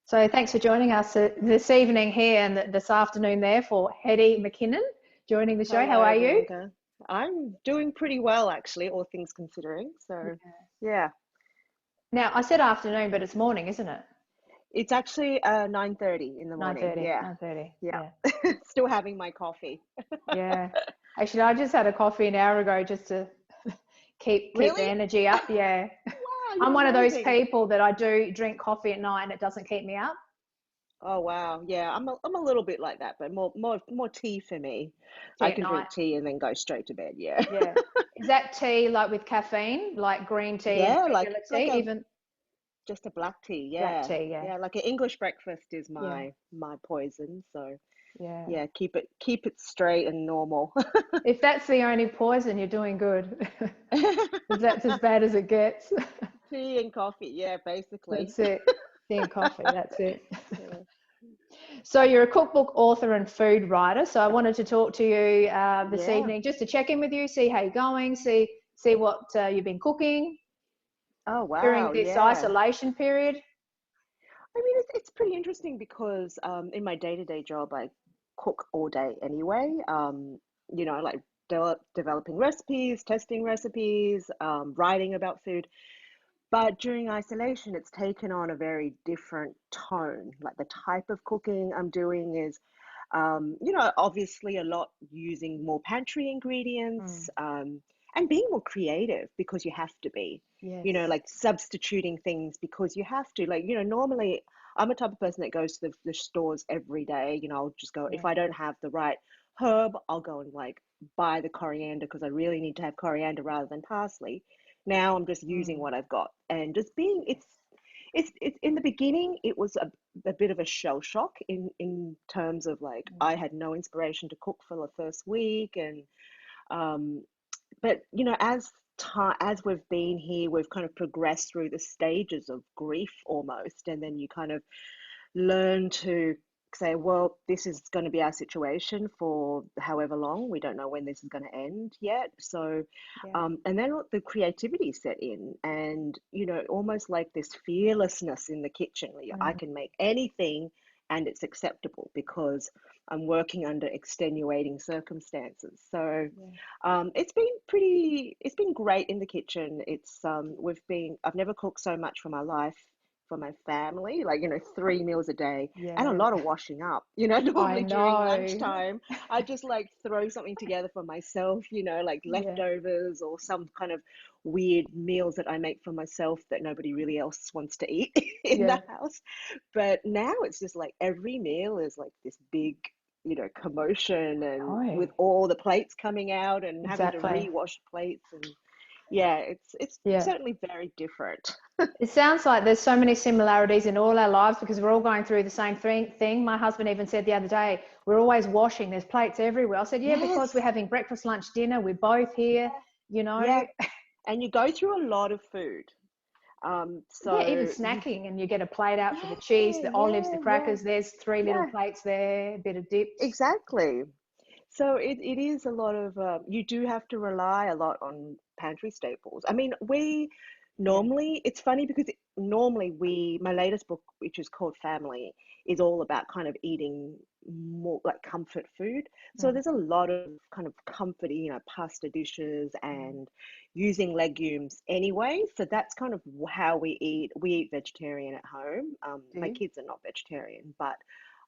So thanks for joining us this evening here and this afternoon there for Hetty McKinnon joining the show. How Hello, are you? Bianca. I'm doing pretty well, actually, all things considering. So, yeah, Now, I said afternoon, but it's morning, isn't it? it's actually 9:30 in the morning. 9:30, Yeah, 9:30. yeah. Yeah. Still having my coffee. Yeah. Actually, I just had a coffee an hour ago just to keep the Really? energy up. Yeah. Wow, I'm you're one of those amazing. people that I do drink coffee at night and it doesn't keep me up. Oh, wow. Yeah, I'm a little bit like that, but more tea for me. Tea I at can night. drink tea and then go straight to bed. Yeah. Yeah. Is that tea like with caffeine, like green tea, Yeah, regular like tea, a even just a black tea. black Yeah. tea? Yeah. Yeah, like an English breakfast is Yeah. my poison. So, Yeah. yeah, keep it straight and normal. If that's the only poison, you're doing good. If that's as bad as it gets. Tea and coffee, yeah, basically. That's it. Tea and coffee, that's it. Yeah. So you're a cookbook author and food writer. So I wanted to talk to you this Yeah. evening just to check in with you, see how you're going, see what you've been cooking Oh, during wow. this Yeah. isolation period. I mean, it's pretty interesting because in my day-to-day job, I cook all day anyway. Like developing recipes, testing recipes, writing about food. But during isolation, it's taken on a very different tone. Like the type of cooking I'm doing is, obviously a lot using more pantry ingredients, Mm, and being more creative because you have to be, yes. like substituting things because you have to. Like, normally I'm a type of person that goes to the stores every day. I'll just go, if Yeah. I don't have the right herb, I'll go and like buy the coriander because I really need to have coriander rather than parsley. Now I'm just using Mm, what I've got and just being, it's in the beginning it was a bit of a shell shock in terms of like mm, I had no inspiration to cook for the first week. And um but as we've been here, we've kind of progressed through the stages of grief almost, and then you kind of learn to say, well, this is going to be our situation for however long. We don't know when this is going to end yet. So, yeah. and then the creativity set in, and almost like this fearlessness in the kitchen. Where I Mm, can make anything, and it's acceptable because I'm working under extenuating circumstances. So, yeah. it's been great in the kitchen. I've never cooked so much for my life, for my family, like, 3 meals a day and a Yeah. lot of washing up. I Normally during know. lunchtime, I just like throw something together for myself, like Yeah. leftovers or some kind of weird meals that I make for myself that nobody really else wants to eat in the Yeah. house. But now it's just like every meal is like this big, commotion, and No. with all the plates coming out and having to Exactly. rewash plates. And yeah, it's Yeah. certainly very different. It sounds like there's so many similarities in all our lives because we're all going through the same thing. My husband even said the other day, we're always washing, there's plates everywhere. I said, yeah, because we're Yes. having breakfast, lunch, dinner, we're both here, you Yeah, know. and you go through a lot of food. Yeah, even So you, snacking and you get a plate out for the cheese, yeah, the olives, the yeah, yeah, crackers, there's three little yeah, plates there, a bit of dips. exactly. So it is a lot of, you do have to rely a lot on pantry staples. I mean, Yeah. it's funny because normally my latest book, which is called Family, is all about kind of eating more like comfort food. So Mm, there's a lot of kind of comfort, pasta dishes mm, and using legumes anyway. So that's kind of how we eat. We eat vegetarian at home. do My you? kids are not vegetarian, but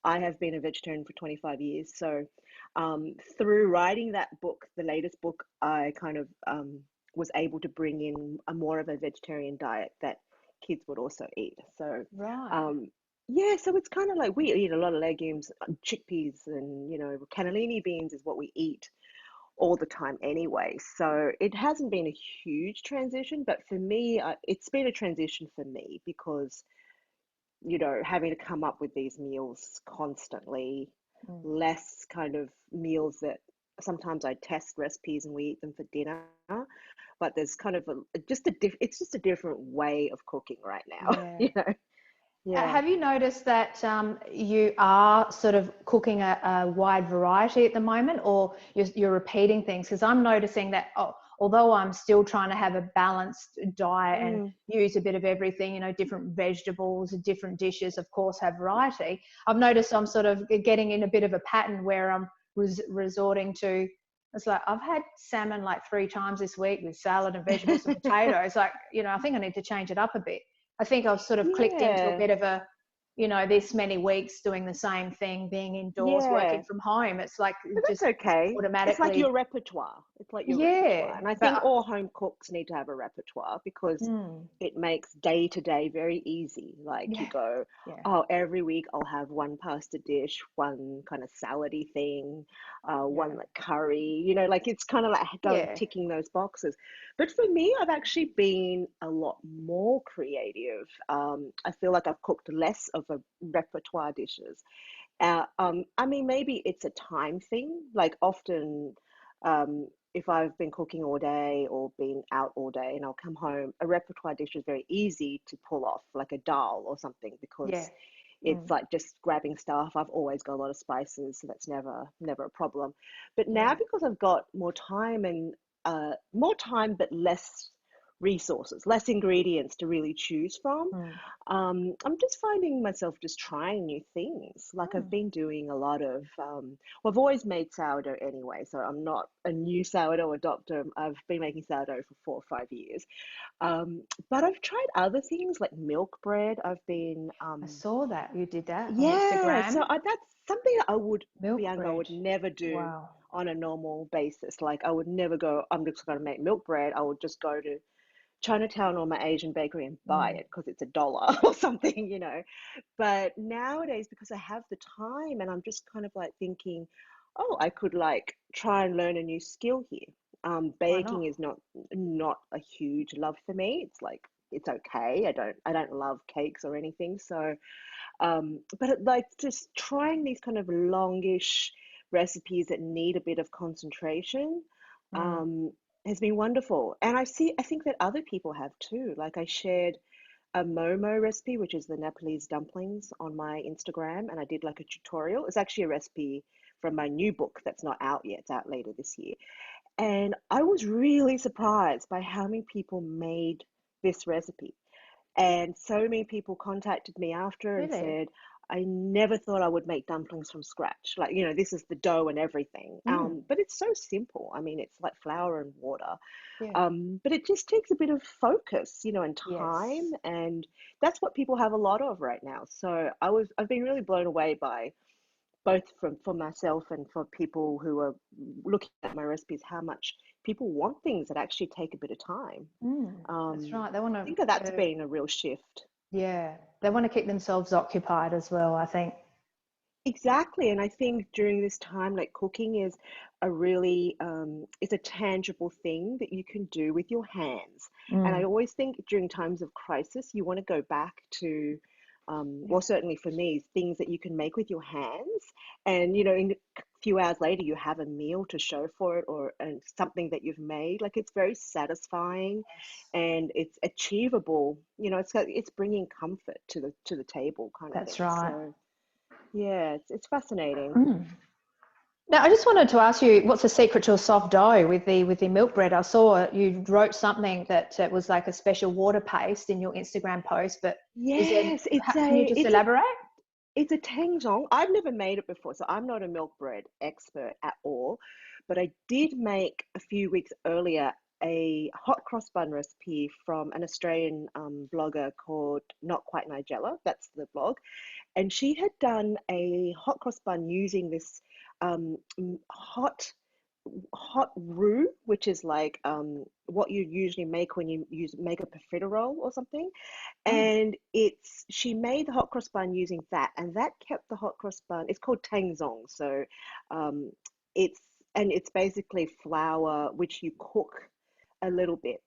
I have been a vegetarian for 25 years. So through writing that book, the latest book, I kind of was able to bring in a more of a vegetarian diet that kids would also eat. So, Right. um, yeah, so it's kind of like we eat a lot of legumes, chickpeas, and cannellini beans is what we eat all the time anyway. So it hasn't been a huge transition, but for me, it's been a transition for me because having to come up with these meals constantly, Mm. less kind of meals that sometimes I test recipes and we eat them for dinner, but there's kind of it's just a different way of cooking right now, Yeah. Yeah. Have you noticed that you are sort of cooking a wide variety at the moment, or you're repeating things? Because I'm noticing that although I'm still trying to have a balanced diet and Mm. use a bit of everything, you know, different vegetables, different dishes, of course, have variety. I've noticed I'm sort of getting in a bit of a pattern where I'm resorting to, it's like I've had salmon like 3 times this week with salad and vegetables and potatoes. Like, you know, I think I need to change it up a bit. I think I've sort of clicked into a Yeah. bit of a, you know, this many weeks doing the same thing, being indoors, working Yeah. from home. It's like But just that's okay. It's like automatically, your repertoire. It's like your repertoire. yeah. And I But think all home cooks need to have a repertoire because it makes day to day very easy. Like you yeah, go, yeah, oh, every week I'll have one pasta dish, one kind of salady thing, yeah, one like curry, you know, like it's kind of like going yeah. ticking those boxes. But for me, I've actually been a lot more creative. I feel like I've cooked less of a repertoire dishes. I mean, maybe it's a time thing. Like often, if I've been cooking all day or been out all day and I'll come home, a repertoire dish is very easy to pull off, like a dal or something, Yeah. because it's like just grabbing stuff. I've always got a lot of spices, so that's never a problem. But now Yeah. because I've got more time and more time but less resources, less ingredients to really choose from, Mm. I'm just finding myself just trying new things. Like I've Mm. been doing a lot of, well, I've always made sourdough anyway, so I'm not a new sourdough adopter. I've been making sourdough for 4 or 5 years. But I've tried other things like milk bread. I've been, I saw that you did that on yeah, so Instagram. that's something that Milk Bianca, I bread. would never do Wow. on a normal basis. Like I would never go, I'm just going to make milk bread. I would just go to Chinatown or my Asian bakery and buy Mm. it because it's $1 or something, you know. But nowadays, because I have the time and I'm just kind of like thinking, oh, I could like try and learn a new skill here. Why Baking not? is not a huge love for me. It's like it's okay. I don't love cakes or anything. So, but like just trying these kind of longish recipes that need a bit of concentration, Mm. um, has been wonderful. And I think that other people have too. Like I shared a momo recipe, which is the Nepalese dumplings, on my Instagram, and I did like a tutorial. It's actually a recipe from my new book that's not out yet. It's out later this year. And I was really surprised by how many people made this recipe. And so many people contacted me after and Really? said, I never thought I would make dumplings from scratch. Like, you know, this is the dough and everything. Mm. But it's so simple. I mean, it's like flour and water. Yeah. But it just takes a bit of focus, you know, and time. Yes. And that's what people have a lot of right now. So I've been really blown away by both from for myself and for people who are looking at my recipes, how much people want things that actually take a bit of time. Mm. That's right. They want I think that that's to, been a real shift. yeah, they want to keep themselves occupied as well, I think. Exactly. And I think during this time, like cooking is a really, it's a tangible thing that you can do with your hands. And I Mm. always think during times of crisis, you want to go back to, Yeah. well, certainly for me, things that you can make with your hands. And, you know, in a few hours later, you have a meal to show for it or and something that you've made. Like it's very satisfying Yes. and it's achievable. You know, it's bringing comfort to the table kind of That's thing. right. So. Yeah, it's fascinating. Mm. Now, I just wanted to ask you, what's the secret to a soft dough with the milk bread? I saw you wrote something that was like a special water paste in your Instagram post, but is it? Yes, Can you just elaborate? it's a Tang. I've never made it before, so I'm not a milk bread expert at all. But I did make a few weeks earlier a hot cross bun recipe from an Australian blogger called Not Quite Nigella. That's the blog, and she had done a hot cross bun using this hot roux, which is like what you usually make when you make a profiterole or something. Oh, And she made the hot cross bun using that, and that kept the hot cross bun. It's called tangzong, so um, it's it's basically flour which you cook a little bit,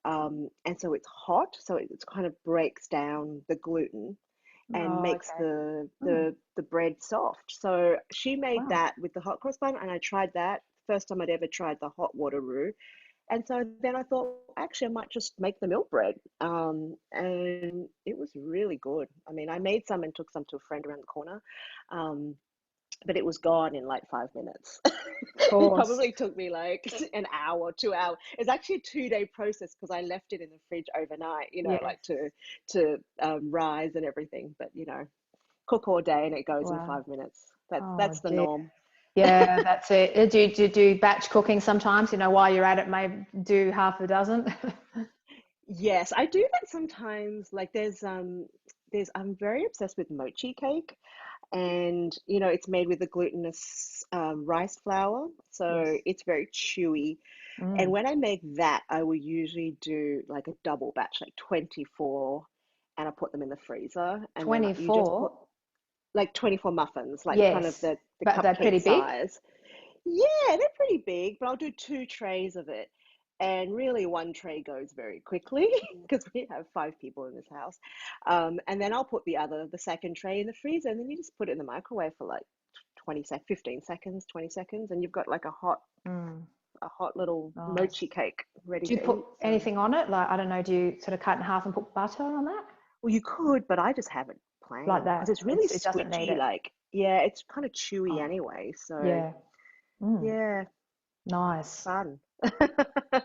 and so it's hot, so it kind of breaks down the gluten and oh, makes okay. Mm, the bread soft. So she made wow. that with the hot cross bun, and I tried that. First time I'd ever tried the hot water roux. And so then I thought, actually, I might just make the milk bread. And it was really good. I mean, I made some and took some to a friend around the corner. Um, but it was gone in like 5 minutes. Of It course. probably took me like an hour, 2 hours. It's actually a 2 day process because I left it in the fridge overnight, Yes. like to rise and everything. But cook all day and it goes in Wow. 5 minutes. That's Oh that's the dear. norm. Yeah, that's it. Do you do batch cooking sometimes? While you're at it, maybe do half a dozen. Yes, I do that sometimes. Like there's I'm very obsessed with mochi cake, and it's made with a glutinous rice flour, so Yes. it's very chewy. And Mm. when I make that, I will usually do like a double batch, like 24, and I put them in the freezer, and then like you just put 24. like 24 muffins, like kind of Yes, the but they're pretty cupcake big. size. Yeah, they're pretty big, but I'll do 2 trays of it. And really, one tray goes very quickly because we have 5 people in this house. And then I'll put the second tray in the freezer, and then you just put it in the microwave for like 15 seconds, 20 seconds, and you've got like Mm, a hot little nice. mochi cake ready Do you to put eat. So, anything on it? Like, I don't know, do you sort of cut in half and put butter on that? well, you could, but I just have it Like plain because that. it's really It doesn't need squidgy. it. Like, yeah, it's kind of chewy Oh, anyway. So, yeah. Mm, yeah, nice. fun.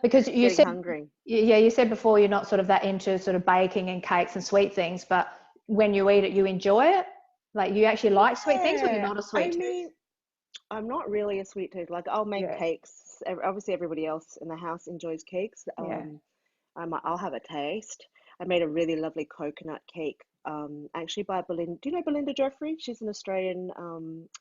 Because you Getting said, hungry. yeah, you said before you're not sort of that into sort of baking and cakes and sweet things, but when you eat it, you enjoy it? Like, you actually like sweet things, or you're Yeah, not a I sweet tooth? mean, I'm not really a sweet tooth. Like, I'll make Yeah, cakes. Obviously, everybody else in the house enjoys cakes. yeah. I'll have a taste. I made a really lovely coconut cake, actually by Belinda. Do you know Belinda Jeffrey? She's an Australian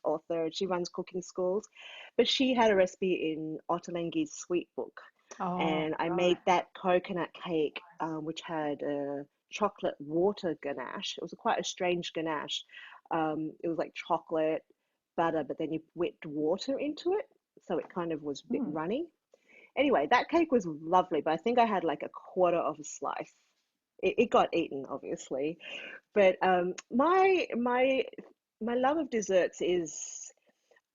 author. She runs cooking schools, but she had a recipe in Ottolenghi's sweet book, Oh, and I right. made that coconut cake, which had a chocolate water ganache. It was quite a strange ganache. It was like chocolate butter, but then you whipped water into it, so it kind of was a bit Mm. runny. Anyway, that cake was lovely, but I think I had like a quarter of a slice. It got eaten, obviously, but my love of desserts is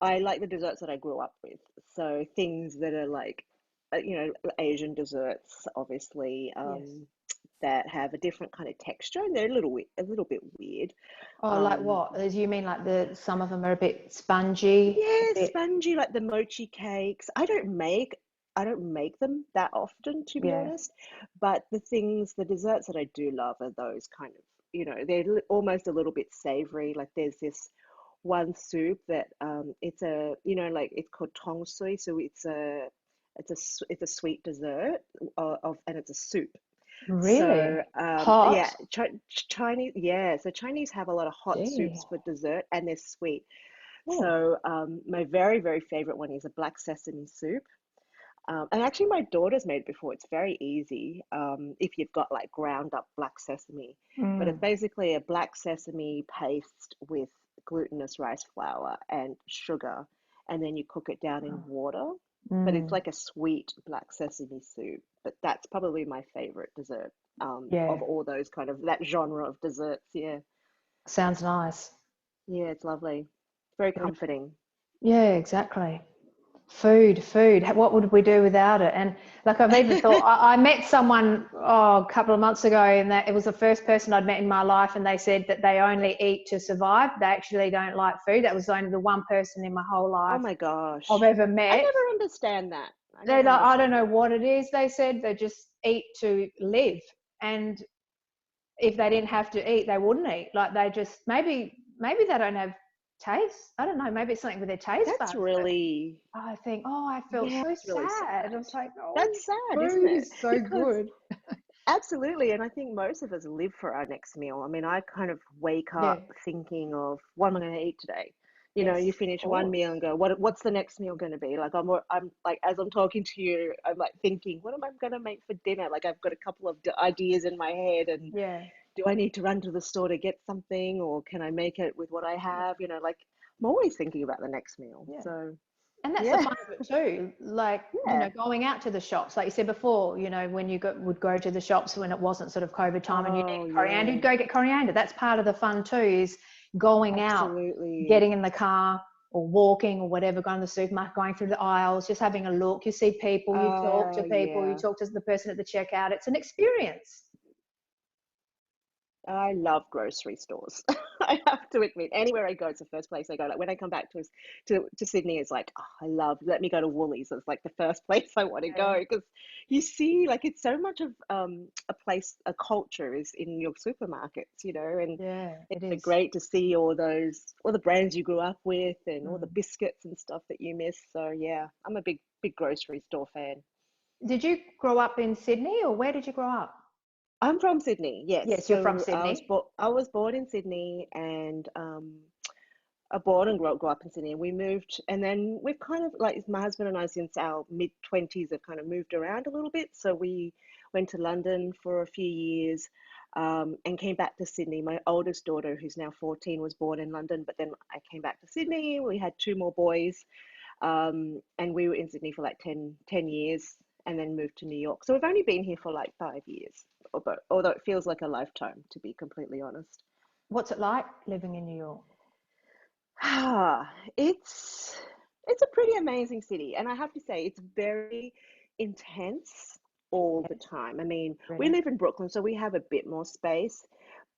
I like the desserts that I grew up with. So things that are like, Asian desserts, obviously, Yes. that have a different kind of texture, and they're a little bit weird. Oh, like Um, what? Do you mean like some of them are a bit spongy, a yeah, bit, spongy like the mochi cakes. I don't make them that often, to be yeah. honest. But the desserts that I do love are those kind of, they're almost a little bit savory. Like there's this one soup that like it's called tong sui, so it's a sweet dessert and it's a soup. So Really? Hot? yeah, Chinese, yeah. So Chinese have a lot of hot Gee. soups for dessert, and they're sweet. Oh, So my very, very favorite one is a black sesame soup. And actually, my daughter's made it before. It's very easy if you've got like ground up black sesame. But it's mm. basically a black sesame paste with glutinous rice flour and sugar, and then you cook it down in water. But it's Mm. like a sweet black sesame soup. But that's probably my favorite dessert Yeah, of all those kind of that genre of desserts. Yeah, sounds nice. yeah, it's lovely. Very comforting. Yeah, exactly. Food. What would we do without it? And like I've even thought, I met someone a couple of months ago, and that it was the first person I'd met in my life, and they said that they only eat to survive. They actually don't like food. That was only the one person in my whole Oh life my I've gosh. ever I met. never understand that. I They're never like, I don't understand know that. what it is. They said they just eat to live, and if they didn't have to eat, they wouldn't eat. Like they just maybe they don't have taste. I don't know. Maybe it's something with their taste That's buds. But really, I think, oh, I felt yeah, so it's really sad. I sad. was like, oh, That's sad, isn't food it? is so Because good. absolutely, and I think most of us live for our next meal. I mean, I kind of wake Yeah. up thinking of what am I going to eat today? Yes, You of finish one course. meal and go, what's the next meal going to be? Like I'm like as I'm talking to you, I'm like thinking, what am I going to make for dinner? Like I've got a couple of ideas in my head, and Yeah. do I need to run to the store to get something, or can I make it with what I have? Like I'm always thinking about the next meal. Yeah. So And that's the yeah, fun of it too. Like, yeah. going out to the shops, like you said before, when you would go to the shops when it wasn't sort of COVID time and you Oh needed coriander, yeah, you'd go get coriander. That's part of the fun too, is going out, absolutely. getting in the car or walking or whatever, going to the supermarket, going through the aisles, just having a look. You see people, you talk to Oh people, you yeah. talk to the person at the checkout. It's an experience. I love grocery stores. I have to admit, anywhere I go, it's the first place I go. Like when I come back to Sydney, it's like, oh, let me go to Woolies. It's like the first place I want to Yeah. go because you see, like it's so much of a culture is in your supermarkets, and Yeah, it it's so is. great to see all the brands you grew up with and all the Mm. biscuits and stuff that you miss. So yeah, I'm a big grocery store fan. Did you grow up in Sydney or where did you grow up? I'm from Sydney, yes. Yes, you're from So Sydney. I was born in Sydney and I born and grew up in Sydney. We moved, and then we've kind of like my husband and I, since our mid 20s, have kind of moved around a little bit. So we went to London for a few years, and came back to Sydney. My oldest daughter, who's now 14, was born in London, but then I came back to Sydney. We had two more boys, and we were in Sydney for like ten years, and then moved to New York. So we've only been here for like 5 years, although it feels like a lifetime, to be completely honest. What's it like living in New York? Ah, it's it's a pretty amazing city, and I have to say it's very intense all the Yes, time. I mean, we really. live in Brooklyn, so we have a bit more space,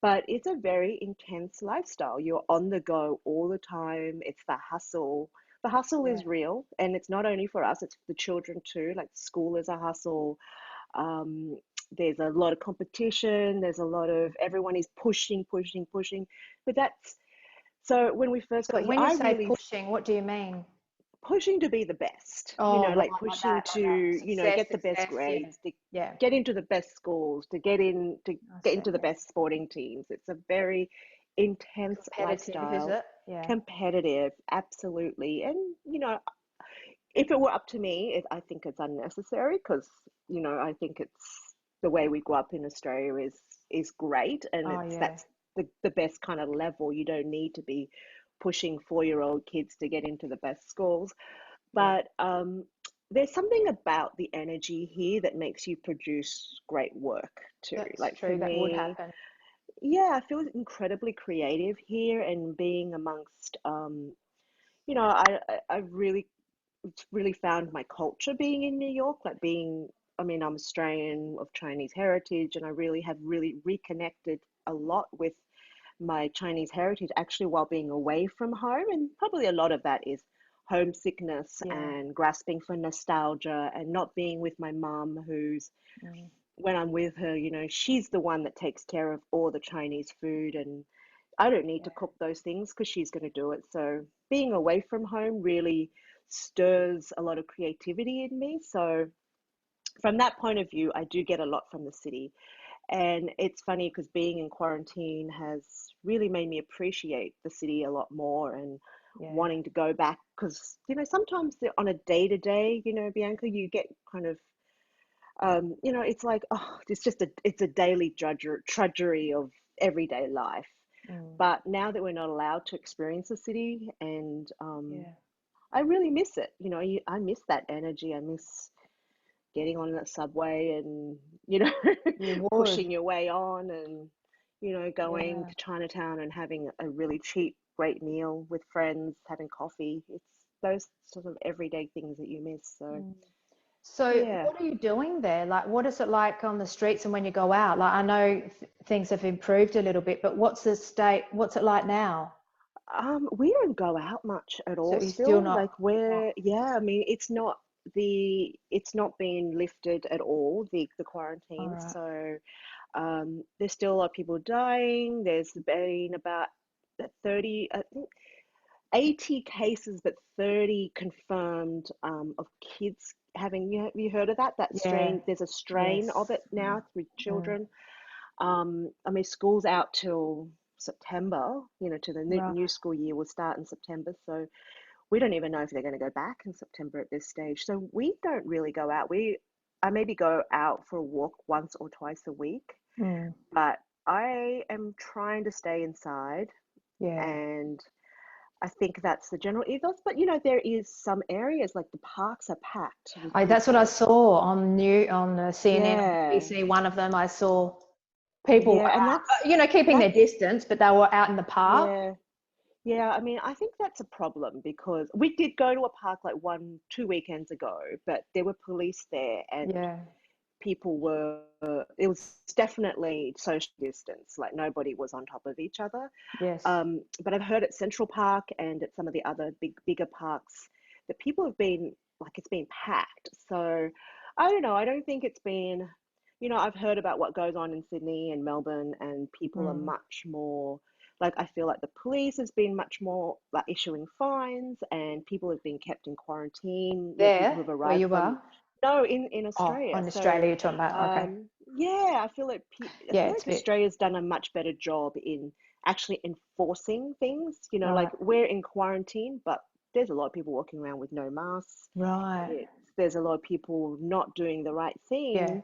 but it's a very intense lifestyle. You're on the go all the time. It's the hustle. The hustle Yeah. is real, and it's not only for us, it's for the children too. Like school is a hustle. Um, there's a lot of competition. There's a lot of everyone is pushing, pushing, pushing. But that's so when we first So got here, when you I say really pushing, what do you mean? pushing to be the best, Oh, like right, pushing like that. to, Success, get the best success. Yeah. grades, to Yeah. get into the best schools, to I get see. into the Yeah. best sporting teams. It's a very intense Competitive, is lifestyle, it? Yeah. competitive, absolutely. And, if it were up to me, I think it's unnecessary because, I think it's the way we grew up in Australia is great, and Oh, it's yeah. that's the best kind of level. You don't need to be pushing 4-year-old kids to get into the best schools. Yeah. But there's something about the energy here that makes you produce great work too. That's Like for true. That would me, happen. yeah, I feel incredibly creative here and being amongst, I really found my culture being in New York, like I mean, I'm Australian of Chinese heritage, and I really have really reconnected a lot with my Chinese heritage actually while being away from home. And probably a lot of that is homesickness Yeah. and grasping for nostalgia and not being with my mum, who's, Mm. when I'm with her, she's the one that takes care of all the Chinese food. And I don't need to Yeah. cook those things because she's going to do it. So being away from home really stirs a lot of creativity in me. So from that point of view, I do get a lot from the city. And it's funny because being in quarantine has really made me appreciate the city a lot more and Yeah. wanting to go back because, sometimes on a day to day, Bianca, you get kind of, it's like, oh, it's a daily drudgery of everyday life. Mm. But now that we're not allowed to experience the city, and Yeah. I really miss it. I miss that energy. I miss getting on that subway and, you know, You would. pushing your way on and, going Yeah. to Chinatown and having a really cheap, great meal with friends, having coffee. It's those sort of everyday things that you miss. So, Mm. So yeah. what are you doing there? Like, what is it like on the streets and when you go out? Like, I know things have improved a little bit, but what's it like now? We don't go out much at So all you're still still. not, Like yeah, I mean, it's not been lifted at all, the all quarantine. right. So, there's still a lot of people dying. There's been about 30, I think 80 cases, but 30 confirmed, of kids having, have you heard of that? That Yeah. strain, there's a strain of Yes. it now with Mm. children. I mean, school's out till September, to the Right. new school year will start in September. So we don't even know if they're going to go back in September at this stage. So we don't really go out. I maybe go out for a walk once or twice a week, Mm. but I am trying to stay inside, Yeah. and I think that's the general ethos. But there is some areas like the parks are packed with That's what I people. saw on CNN or Yeah, BBC. One of them I saw people yeah, and out, keeping their that's distance, but they were out in the park. yeah. Yeah, I mean, I think that's a problem because we did go to a park like 2 weekends ago, but there were police there, and Yeah. people were, it was definitely social distance, like nobody was on top of each other. Yes. But I've heard at Central Park and at some of the other bigger parks that people have been like, it's been packed. So I don't know. I don't think it's been, I've heard about what goes on in Sydney and Melbourne, and people are Mm. much more like, I feel like the police has been much more like issuing fines, and people have been kept in quarantine, people There, who've where arrived you from, are? no, in Oh, Australia. on So Australia you're talking about. Okay. yeah, I Yeah, feel it's like a bit Australia's done a much better job in actually enforcing things. right. Like we're in quarantine, but there's a lot of people walking around with no masks. Right. There's a lot of people not doing the right Yeah. thing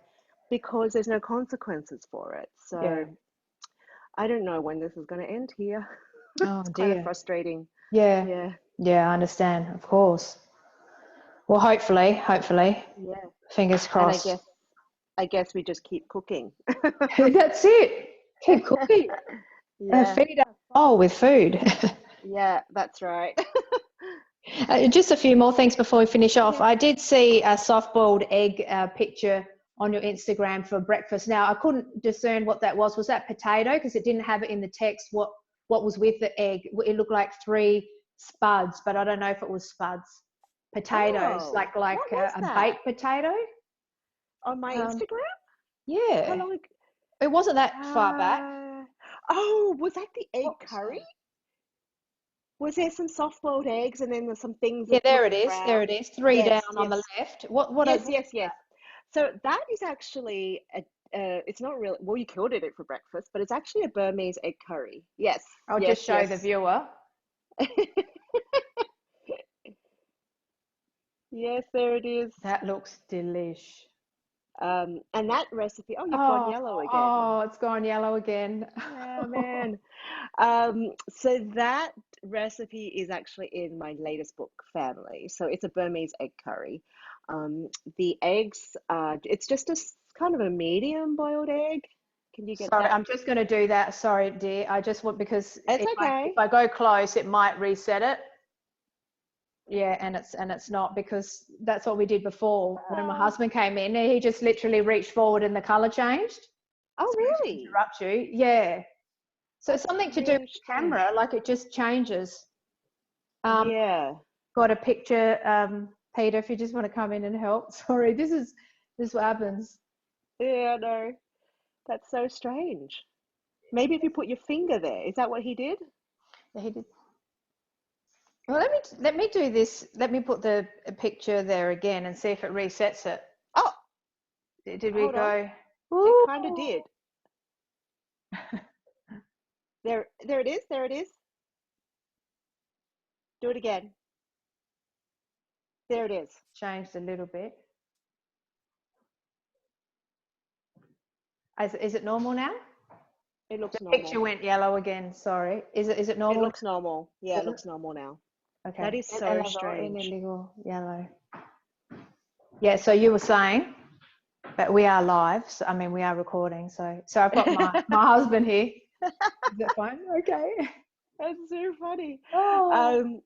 because there's no consequences for it. Yeah. So I don't know when this is going to end here. Oh It's kind of dear. frustrating. Yeah. Yeah, Yeah, I understand, of course. Well, hopefully, yeah. fingers And crossed. I guess we just keep cooking. That's it. Keep cooking. Yeah, Feed us all with food. yeah, that's right. Just a few more things before we finish off. Okay. I did see a soft-boiled egg picture on your Instagram for breakfast. Now, I couldn't discern what that was. Was that potato? Because it didn't have it in the text what was with the egg. It looked like 3 spuds, but I don't know if it was spuds. Potatoes, Oh, what was a that? baked potato. On my Um, Instagram? How yeah, long ago? it wasn't that far back. Oh, was that the egg What was curry? that? Was there some soft-boiled eggs and then there's some things Yeah, that there look it is. There brown? it is. 3 down Yes, on the yes, left. What yes, is yes, yes. that? So that is actually it's not really, well, you could eat it for breakfast, but it's actually a Burmese egg curry. Yes, I'll just yes, show the yes. viewer. Yes, there it is. That looks delish. And that recipe, oh, you've gone Oh, yellow again. oh, it's gone yellow again. Yeah, man. So that recipe is actually in my latest book, Family. So it's a Burmese egg curry. Um, the eggs, it's just kind of a medium boiled egg. Can you get Sorry, that? I'm just going to do that. Sorry, dear. I just want because It's if okay. I go close, it might reset it. Yeah, and it's not because that's what we did before. When my Oh, husband came in, he just literally reached forward and the color changed. oh, Sorry to really? interrupt you. Yeah. So it's That's something to do with really the camera, strange. like it just changes. Um, Yeah. got a picture, Peter, if you just want to come in and help. Sorry, this is what happens. Yeah, no, that's so strange. Maybe if you put your finger there, is that what he did? Yeah, he did. Well, let me do this. Let me put the picture there again and see if it resets it. Oh, Did we hold on. go? It Ooh. kind of did. There it is. There it is. Do it again. There it is. Changed a little bit. Is it normal now? It The looks picture normal. went yellow again. Sorry. Is it It normal looks normal. now? Yeah, it Is it? looks normal now. That Okay. is so strange. Yellow. Yeah. So you were saying, but we are live. So, I mean, we are recording. So I've got my husband here. Is that fine? Okay. That's so funny. Oh, Um,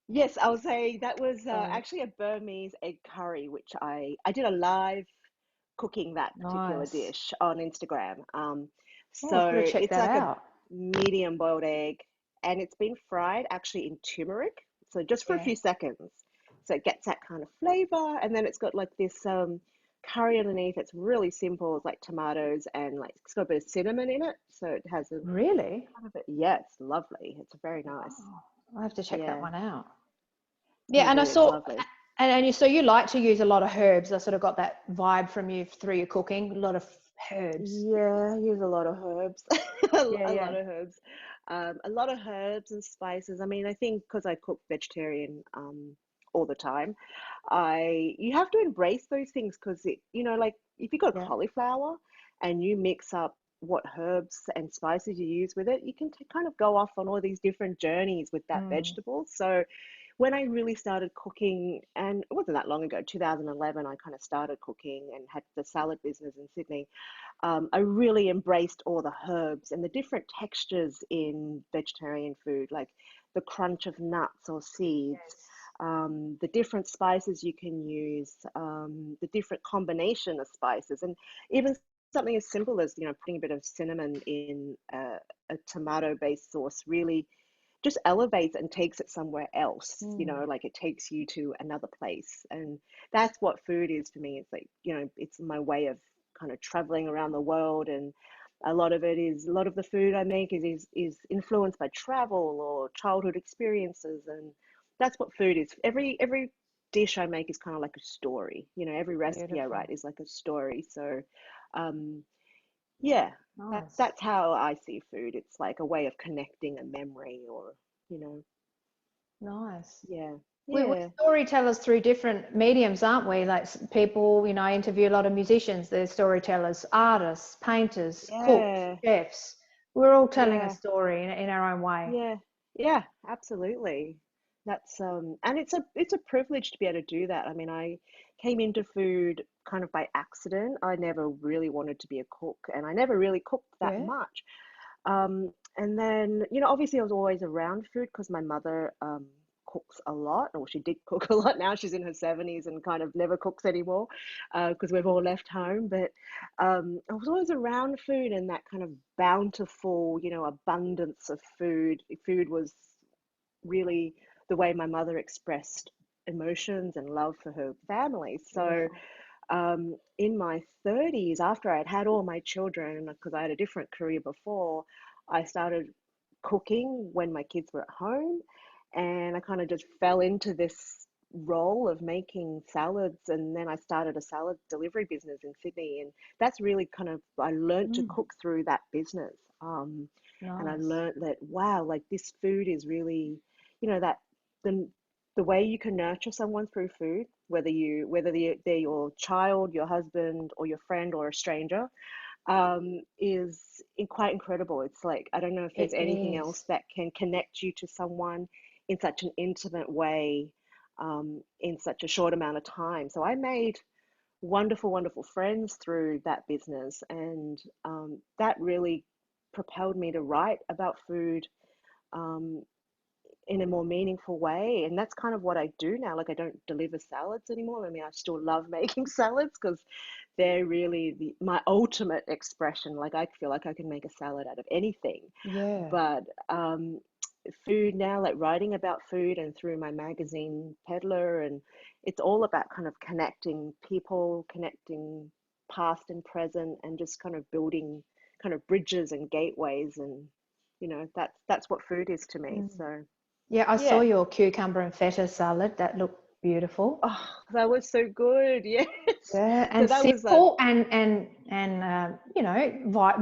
yes, I was saying that was sorry. actually a Burmese egg curry, which I did a live cooking that particular Nice. dish on Instagram. Oh, I've So got to check it's that like a out. medium boiled egg, and it's been fried actually in turmeric, so just for a Yeah. few seconds. So it gets that kind of flavor, and then it's got like this curry underneath. It's really simple. It's like tomatoes and like it's got a bit of cinnamon in it, so it has a Really? kind of a, yeah, it's lovely. It's very nice. Oh, I have to check that Yeah, one out. you Yeah, and do. I It's saw, lovely. so you like to use a lot of herbs. I sort of got that vibe from you through your cooking. A lot of herbs. Yeah, I use a lot of herbs, Yeah, a yeah, lot of herbs, a lot of herbs and spices. I mean, I think because I cook vegetarian all the time, I you have to embrace those things because like if you got yeah. cauliflower and you mix up what herbs and spices you use with it, you can kind of go off on all these different journeys with that Mm, vegetable. So when I really started cooking, and it wasn't that long ago, 2011, I kind of started cooking and had the salad business in Sydney. I really embraced all the herbs and the different textures in vegetarian food, like the crunch of nuts or seeds, yes. the different spices you can use, the different combination of spices, and even something as simple as, putting a bit of cinnamon in a tomato-based sauce really just elevates and takes it somewhere else, like it takes you to another place. And that's what food is for me. It's like, it's my way of kind of traveling around the world. And a lot of the food I make is influenced by travel or childhood experiences. And that's what food is. Every dish I make is kind of like a story. Every recipe I Beautiful. write is like a story. So, yeah, Nice. that's how I see food. It's like a way of connecting a memory, or, you know, Nice. yeah, We're yeah, storytellers through different mediums, aren't we? Like people, I interview a lot of musicians, they're storytellers, artists, painters, cooks, yeah, chefs. We're all telling a yeah, story in our own way. yeah, yeah, absolutely. That's and it's a privilege to be able to do that. I mean, I came into food kind of by accident. I never really wanted to be a cook, and I never really cooked that Yeah. much. And then, obviously I was always around food because my mother cooks a lot, or she did cook a lot. Now she's in her 70s and kind of never cooks anymore because we've all left home. But I was always around food, and that kind of bountiful, abundance of food. Food was really the way my mother expressed emotions and love for her family. So Beautiful. in my 30s, after I'd had all my children, because I had a different career before, I started cooking when my kids were at home. And I kind of just fell into this role of making salads. And then I started a salad delivery business in Sydney. And that's really kind of, I learned to Mm, cook through that business. And I nice. learned that, wow, like this food is really, that the the way you can nurture someone through food, they're your child, your husband, or your friend, or a stranger, is quite incredible. It's like, I don't know if there's It anything else is. that can connect you to someone in such an intimate way, in such a short amount of time. So I made wonderful, wonderful friends through that business, and that really propelled me to write about food. Um, in a more meaningful way. And that's kind of what I do now. Like, I don't deliver salads anymore. I mean, I still love making salads because they're really my ultimate expression. Like, I feel like I can make a salad out of anything. Yeah. But food now, like writing about food and through my magazine Peddler, and it's all about kind of connecting people, connecting past and present, and just kind of building kind of bridges and gateways. And that's what food is to me. Mm. So Yeah, I saw yeah. your cucumber and feta salad. That looked beautiful. Oh, that was so good. Yes. Yeah, So and that was simple and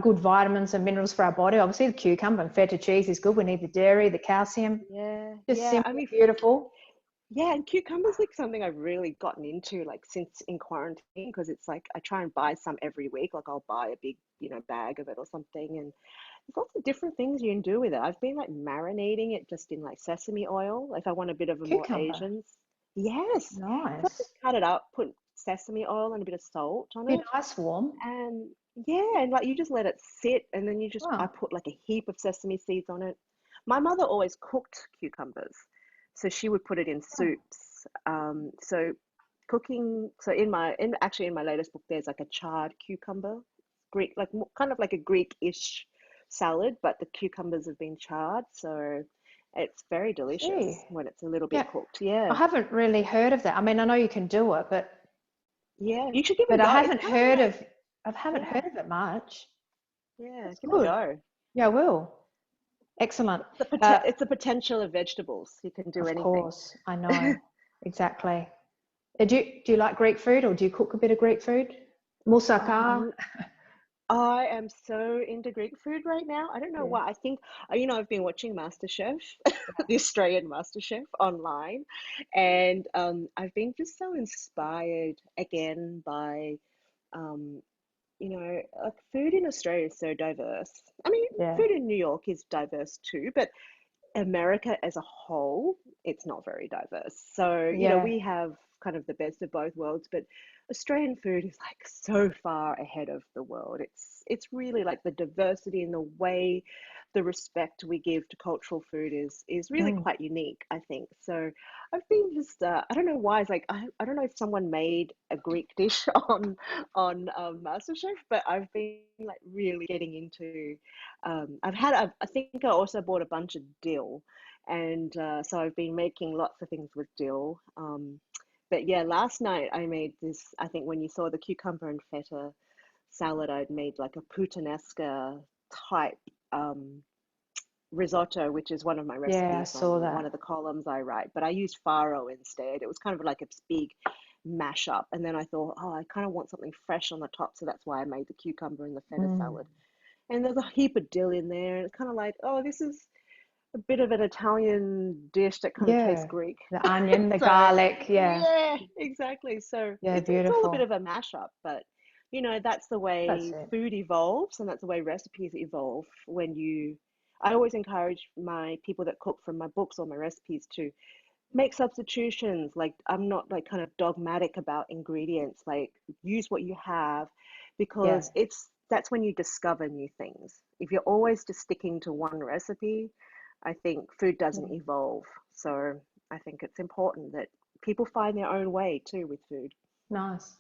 good vitamins and minerals for our body. Obviously, the cucumber and feta cheese is good. We need the dairy, the calcium. yeah, Just yeah. I simple, mean, beautiful. yeah, and cucumbers like something I've really gotten into like since in quarantine, because it's like I try and buy some every week. Like I'll buy a big, bag of it or something, and there's lots of different things you can do with it. I've been like marinating it just in like sesame oil, if I want a bit of a more Cucumber, Asian. Yes. So I just nice. cut it up, put sesame oil and a bit of salt on Be it. nice, warm. And yeah, and like you just let it sit, and then I Oh, put like a heap of sesame seeds on it. My mother always cooked cucumbers, so she would put it in oh, soups. So cooking, so actually in my latest book, there's like a charred cucumber, Greek, like kind of like a Greek-ish salad, but the cucumbers have been charred, so it's very delicious gee, when it's a little bit yeah. cooked. I Yeah, haven't really heard of that. I mean, I know you can do it, yeah, you should give it a but I go. It's haven't kind of heard like, of. I haven't yeah, heard of it much. yeah, That's give it a good. go. Yeah, I will. Excellent. It's the potential of vegetables. You can do Of anything. course, I know exactly. Do you like Greek food, or do you cook a bit of Greek food? Moussaka. Um, I am so into Greek food right now. I don't know Yeah. why. I think, I've been watching MasterChef, the Australian MasterChef online, and I've been just so inspired again by, um, like food in Australia is so diverse. I mean, Yeah. food in New York is diverse too, but America as a whole, it's not very diverse. So, Yeah. we have kind of the best of both worlds, but Australian food is like so far ahead of the world. It's really like the diversity in the way, the respect we give to cultural food is really Mm. quite unique, I think. So I've been just I don't know why, it's like I don't know if someone made a Greek dish on MasterChef, but I've been like really getting into I think I also bought a bunch of dill, and so I've been making lots of things with dill. But yeah, last night I made this. I think when you saw the cucumber and feta salad, I'd made like a puttanesca type um, risotto, which is one of my Yeah, I recipes on saw one that. of the columns I write. But I used farro instead. It was kind of like a big mashup. And then I thought, oh, I kind of want something fresh on the top, so that's why I made the cucumber and the feta Mm. salad. And there's a heap of dill in there, and it's kind of like, oh, this is a bit of an Italian dish that kind of tastes Yeah, Greek. the onion, the So garlic. Yeah, yeah, exactly. So yeah, it's all a bit beautiful. of a mashup, but that's the That's way it. food evolves, and that's the way recipes evolve. I always encourage my people that cook from my books or my recipes to make substitutions. Like, I'm not like kind of dogmatic about ingredients. Like, use what you have, Yeah. because that's when you discover new things. If you're always just sticking to one recipe, I think food doesn't Mm. evolve. So I think it's important that people find their own way too with food. Nice.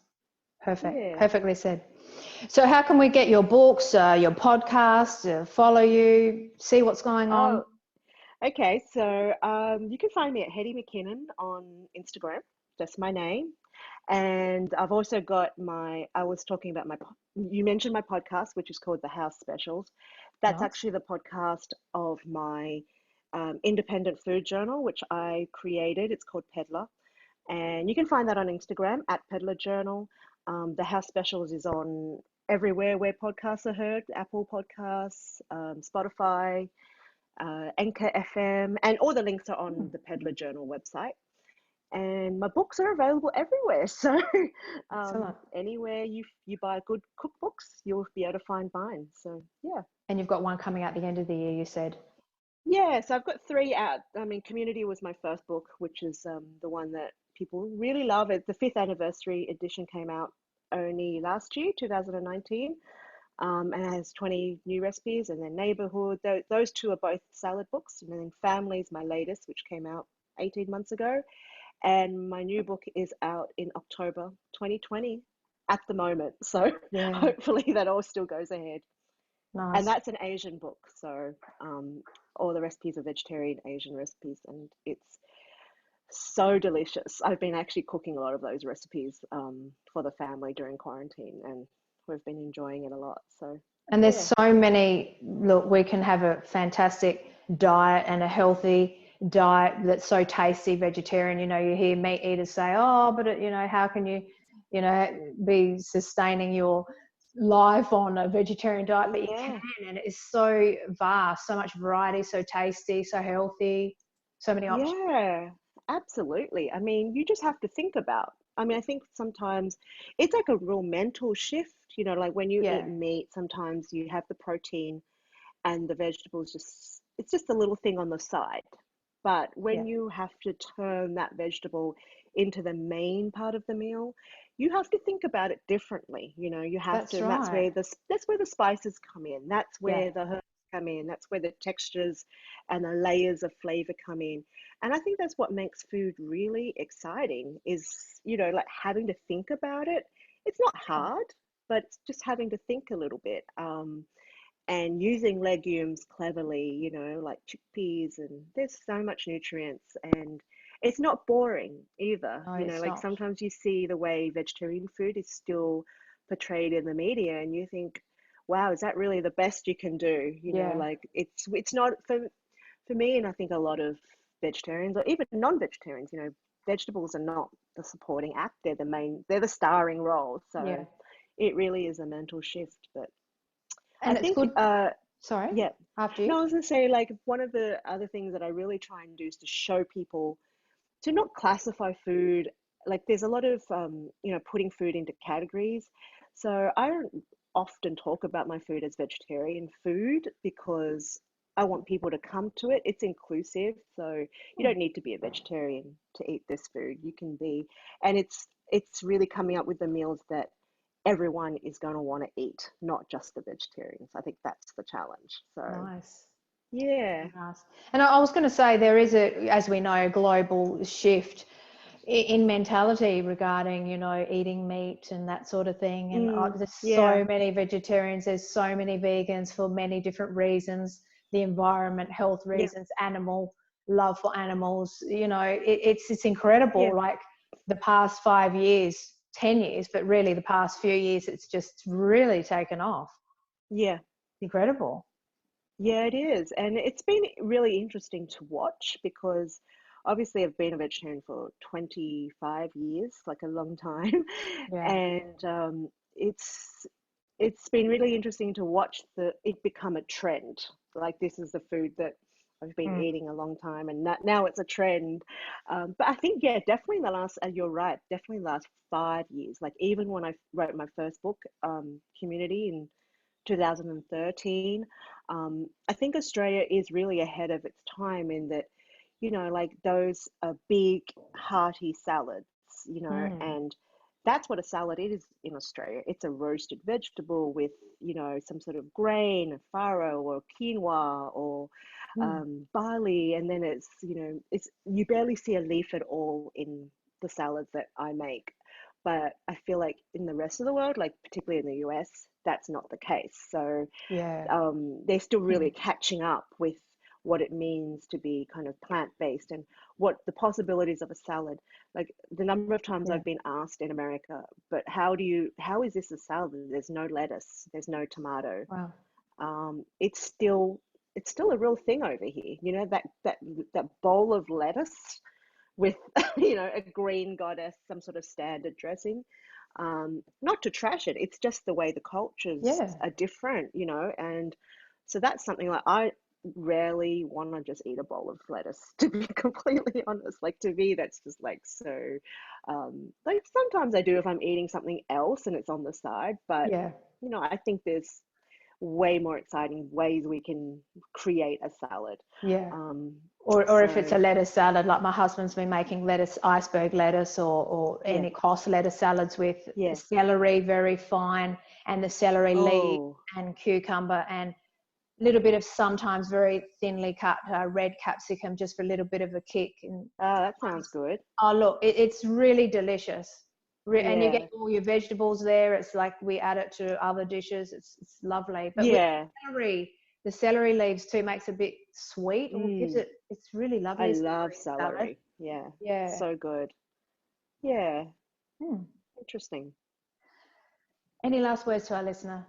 Perfect. Yeah. Perfectly said. So, how can we get your books, your podcast, follow you, see what's going on? Oh, okay. So you can find me at Hetty McKinnon on Instagram. That's my name. And I've also got I was talking about you mentioned my podcast, which is called The House Specials. That's Nice. actually the podcast of my independent food journal, which I created. It's called Peddler. And you can find that on Instagram at Peddler Journal. The House Specials is on everywhere where podcasts are heard: Apple Podcasts, Spotify, Anchor FM, and all the links are on Mm. the Peddler Journal website. And my books are available everywhere. So Excellent. anywhere you buy good cookbooks, you'll be able to find mine. So yeah. And you've got one coming out the end of the year, you said. Yeah, so I've got three out. I mean, Community was my first book, which is the one that people really love. The fifth anniversary edition came out only last year, 2019, and it has 20 new recipes. And then Neighborhood, those two are both salad books. And then Family's my latest, which came out 18 months ago. And my new book is out in October 2020 at the moment. So Yeah. hopefully that all still goes ahead. And Nice. that's an Asian book. So all the recipes are vegetarian Asian recipes, and it's so delicious. I've been actually cooking a lot of those recipes for the family during quarantine, and we've been enjoying it a lot. So And there's yeah, so many, look, we can have a fantastic diet and a healthy diet that's so tasty, vegetarian. You hear meat eaters say, oh, but how can you be sustaining your life on a vegetarian diet? But you yeah, can, and it's so vast, so much variety, so tasty, so healthy, so many options. yeah, absolutely. I mean, you just have to think about. I mean, I think sometimes it's like a real mental shift. Like when you eat Yeah, meat, sometimes you have the protein and the vegetables, it's just a little thing on the side. But yeah, when you have to turn that vegetable into the main part of the meal, you have to think about it differently. You have to, that's and right. that's where the spices come in. That's Yeah, where the herbs come in. That's where the textures and the layers of flavor come in. And I think that's what makes food really exciting is, like having to think about it. It's not that's right. hard, but it's just having to think a little bit. And using legumes cleverly, like chickpeas, and there's so much nutrients, and it's not boring either. No, it's Like not. sometimes you see the way vegetarian food is still portrayed in the media, and you think, wow, is that really the best you can do? Yeah, Like it's not for me, and I think a lot of vegetarians or even non-vegetarians, vegetables are not the supporting act, they're the starring role. yeah. So it really is a mental shift. But I And it's think good. Sorry, yeah. after you. No, I was gonna say, like, one of the other things that I really try and do is to show people to not classify food. Like, there's a lot of putting food into categories. So I don't often talk about my food as vegetarian food because I want people to come to it. It's inclusive, so you don't need to be a vegetarian to eat this food. You can be, and it's really coming up with the meals that everyone is going to want to eat, not just the vegetarians. I think that's the challenge. So, Nice. yeah. Nice. And I was going to say there is as we know, a global shift in mentality regarding, eating meat and that sort of thing. And there's Yeah. so many vegetarians, there's so many vegans for many different reasons, the environment, health Yeah. reasons, animal love for animals. It's incredible. Yeah. Like the past 5 years, 10 years, but really the past few years, it's just really taken off. Yeah. Incredible. Yeah, it is. And it's been really interesting to watch because obviously I've been a vegetarian for 25 years, like a long time. Yeah. And it's been really interesting to watch it become a trend. Like this is the food that I've been Mm. eating a long time, and now it's a trend. But I think, yeah, definitely in the last, you're right, definitely the last 5 years. Like even when I wrote my first book, Community, in 2013. I think Australia is really ahead of its time in that, like those big, hearty salads, Mm. and that's what a salad is in Australia. It's a roasted vegetable with, some sort of grain, farro or quinoa or Mm. barley, and then it's you barely see a leaf at all in the salads that I make. But I feel like in the rest of the world, like particularly in the US, that's not the case. So Yeah. they're still really Mm. catching up with what it means to be kind of plant-based and what the possibilities of a salad. Like the number of times Yeah. I've been asked in America, but how is this a salad? There's no lettuce, there's no tomato. Wow. It's still a real thing over here. That bowl of lettuce with a green goddess, some sort of standard dressing. Not to trash it, it's just the way the cultures Yeah. are different, and so that's something like I rarely want to just eat a bowl of lettuce, to be completely honest. Like to me, that's just like so. Like sometimes I do if I'm eating something else and it's on the side, but Yeah. I think there's way more exciting ways we can create a salad. Yeah. Um, Or if it's so a lettuce salad, like my husband's been making lettuce, iceberg lettuce, or yeah, any cross lettuce salads with yeah. celery very fine, and the celery leaf Oh, and cucumber and a little bit of sometimes very thinly cut red capsicum just for a little bit of a kick. And that sounds good. oh, look, it's really delicious. And you get Yeah, all your vegetables there. It's like we add it to other dishes. It's lovely. But with yeah. celery, the celery leaves too makes it a bit sweet, or gives Mm, it, it's really I lovely as a love green salad. celery. Yeah, Yeah. so good. Yeah, Hmm. interesting. Any last words to our listener?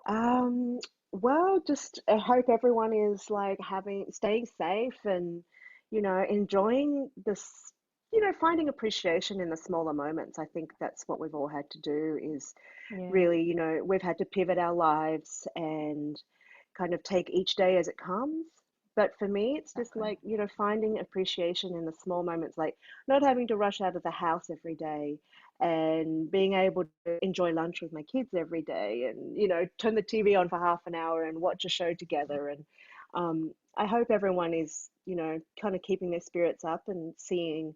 Um, well, just I hope everyone is like staying safe and, enjoying this, finding appreciation in the smaller moments. I think that's what we've all had to do is Yeah, really, we've had to pivot our lives and kind of take each day as it comes. But for me, it's just exactly. like, finding appreciation in the small moments, like not having to rush out of the house every day and being able to enjoy lunch with my kids every day and, turn the TV on for half an hour and watch a show together. And I hope everyone is, kind of keeping their spirits up and seeing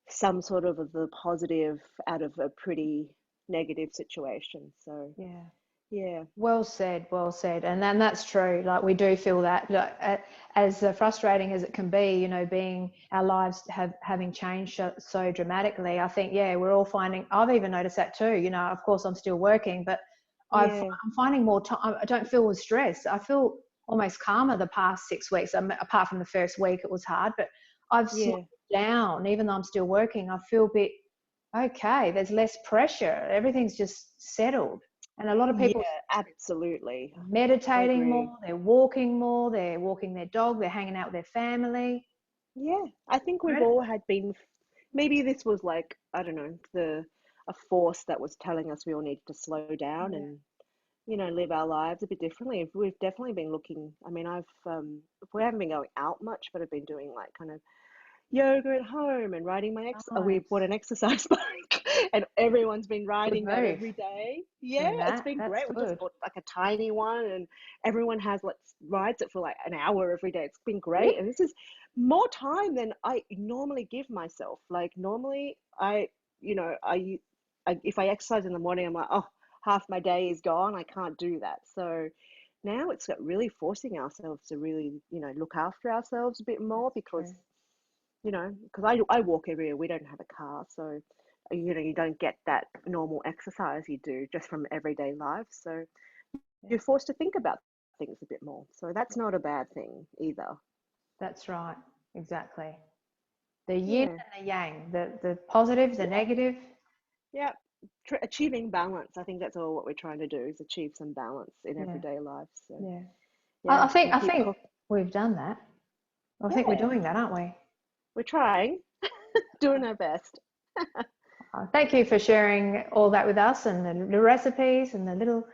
some sort of the positive out of a pretty negative situation. So, Yeah. yeah, Well said, well said. And then that's true. Like we do feel that, like, as frustrating as it can be, being our lives having changed so dramatically. I think, yeah, we're all finding, I've even noticed that too. Of course I'm still working, but yeah, I'm finding more time. I don't feel as stressed. I feel almost calmer the past 6 weeks. Apart from the first week, it was hard, but I've slowed yeah. down. Even though I'm still working, I feel a bit okay. There's less pressure. Everything's just settled. And a lot of people Yeah, absolutely. I meditating agree. more, they're walking their dog, they're hanging out with their family. Yeah, I think we've Incredible. all had been, maybe this was like, I don't know, a force that was telling us we all needed to slow down Yeah. and, live our lives a bit differently. We've definitely been looking, I mean, we haven't been going out much, but I've been doing like kind of, yoga at home and riding my we Nice. bought an exercise bike and everyone's been Good riding that move. every day. Yeah, Doing it's that. been That's great. We just good. bought like a tiny one and everyone rides it for like an hour every day. It's been Really? great. And this is more time than I normally give myself. Like normally you know, if I exercise in the morning, I'm like, oh, half my day is gone. I can't do that. So now it's got really forcing ourselves to really, you know, look after ourselves a bit more That's because, true. you know, because I walk everywhere. We don't have a car. So, you know, you don't get that normal exercise you do just from everyday life. So Yeah. you're forced to think about things a bit more. So that's not a bad thing either. That's right. Exactly. The yin Yeah. and the yang, the positive, the Yeah. negative. Yeah. Achieving balance. I think that's all what we're trying to do is achieve some balance in Yeah. everyday life. So Yeah. yeah, I and keep think cooking. we've done that. I think we're Yeah, doing that, aren't we? we're trying, doing our best. Thank you for sharing all that with us and the recipes and the little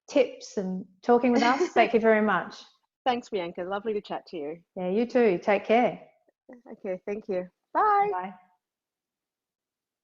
tips and talking with us. Thank you very much. Thanks, Bianca. Lovely to chat to you. Yeah, you too. Take care. Okay, thank you. Bye. Bye.